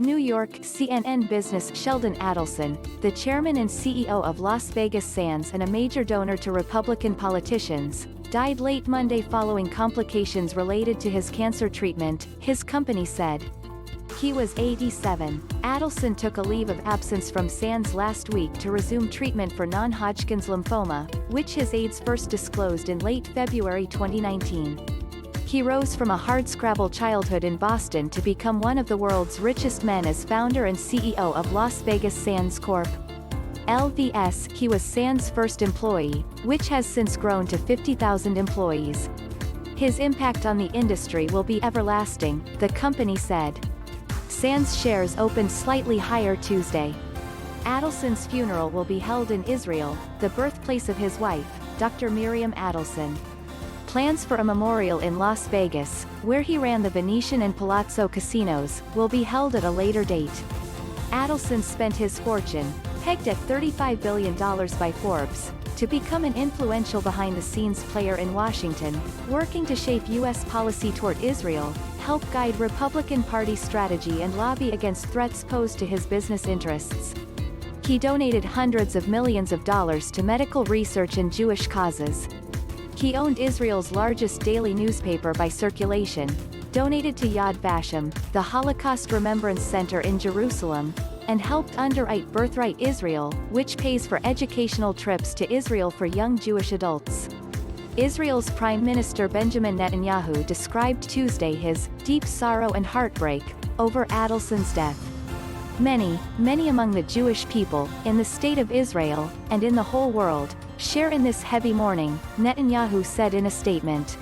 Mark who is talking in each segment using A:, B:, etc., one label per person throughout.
A: New York, CNN Business. Sheldon Adelson, the chairman and CEO of Las Vegas Sands and a major donor to Republican politicians, died late Monday following complications related to his cancer treatment, his company said. He was 87. Adelson took a leave of absence from Sands last week to resume treatment for non-Hodgkin's lymphoma, which his aides first disclosed in late February 2019. He rose from a hardscrabble childhood in Boston to become one of the world's richest men as founder and CEO of Las Vegas Sands Corp. LVS. He was Sands' first employee, which has since grown to 50,000 employees. His impact on the industry will be everlasting, the company said. Sands shares opened slightly higher Tuesday. Adelson's funeral will be held in Israel, the birthplace of his wife, Dr. Miriam Adelson. Plans for a memorial in Las Vegas, where he ran the Venetian and Palazzo casinos, will be held at a later date. Adelson spent his fortune, pegged at $35 billion by Forbes, to become an influential behind-the-scenes player in Washington, working to shape U.S. policy toward Israel, help guide Republican Party strategy and lobby against threats posed to his business interests. He donated hundreds of millions of dollars to medical research and Jewish causes. He owned Israel's largest daily newspaper by circulation, donated to Yad Vashem, the Holocaust Remembrance Center in Jerusalem, and helped underwrite Birthright Israel, which pays for educational trips to Israel for young Jewish adults. Israel's Prime Minister Benjamin Netanyahu described Tuesday his deep sorrow and heartbreak over Adelson's death. Many among the Jewish people, in the state of Israel, and in the whole world, share in this heavy mourning, Netanyahu said in a statement.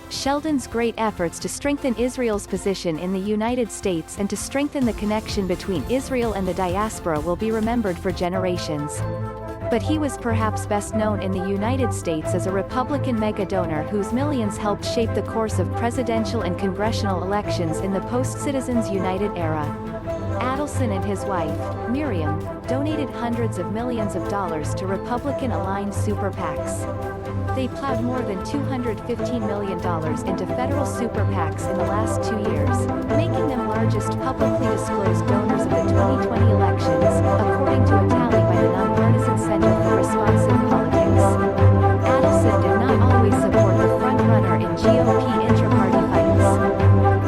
A: Sheldon's great efforts to strengthen Israel's position in the United States and to strengthen the connection between Israel and the diaspora will be remembered for generations. But he was perhaps best known in the United States as a Republican mega-donor whose millions helped shape the course of presidential and congressional elections in the post-Citizens United era. Adelson and his wife, Miriam, donated hundreds of millions of dollars to Republican-aligned super PACs. They plowed more than $215 million into federal super PACs in the last 2 years, making them largest publicly disclosed donors of the 2020 elections, according to a tally by the Nonpartisan Center for Responsive Politics. Adelson did not always support the front-runner in GOP intra-party fights.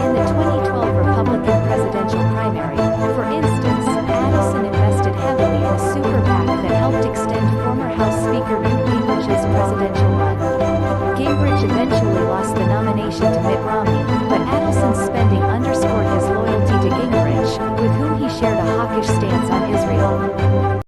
A: In the 2012 Republican presidential primary, for instance, Adelson invested heavily in a super PAC that helped extend former House Speaker Newt Gingrich's presidential run. Gingrich eventually lost the nomination to Mitt Romney, but Adelson's spending underscored his loyalty to Gingrich, with whom he shared a hawkish stance on Israel.